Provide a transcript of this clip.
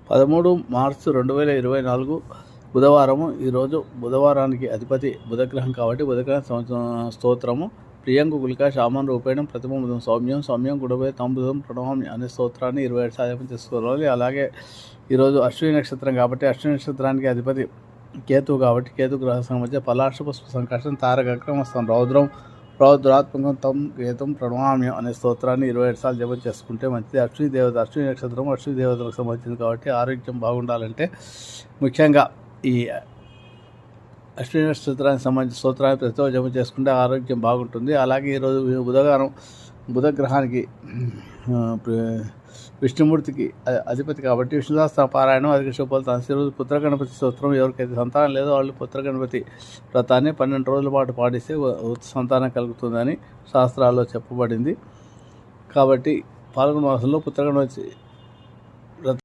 13 మార్చి 2024 బుధవారము. ఈరోజు బుధవారానికి అధిపతి బుధగ్రహం కాబట్టి బుధగ్రహ స్తోత్రము ప్రియంకు గులికా శామం రూపేణం ప్రతిబింబం సౌమ్యం సౌమ్యం గుడవే తంబుదం ప్రణవామి అనే స్తోత్రాన్ని 27 సార్లు చేసుకోవాలి. అలాగే ఈరోజు అశ్విని నక్షత్రం కాబట్టి అశ్విని నక్షత్రానికి అధిపతి కేతు కాబట్టి కేతు గ్రహ మధ్య పలాశ పుష్ప సంకర్షణ తారకక్రమస్థం రౌద్రాత్మకం తం కేతం ప్రణవామ్యం అనే స్తోత్రాన్ని 27 సార్లు జపం చేసుకుంటే మంచిది. అశ్విని నక్షత్రం అశ్విని దేవతలకు సంబంధించింది కాబట్టి ఆరోగ్యం బాగుండాలంటే ముఖ్యంగా ఈ అశ్విని నక్షత్రానికి సంబంధించిన స్తోత్రాన్ని ప్రతితో జపం చేసుకుంటే ఆరోగ్యం బాగుంటుంది. అలాగే ఈరోజు బుధగ్రహానికి విష్ణుమూర్తికి అధిపతి కాబట్టి విష్ణుదాస్త పారాయణం అధిక శుభఫలితాన్ని ఈరోజు పుత్రగణపతి స్తోత్రం ఎవరికైతే సంతానం లేదో వాళ్ళు పుత్రగణపతి వ్రతాన్ని 12 రోజుల పాటు పాటిస్తే సంతానం కలుగుతుందని శాస్త్రాల్లో చెప్పబడింది. కాబట్టి పాల్గొన మాసంలో పుత్రగణపతి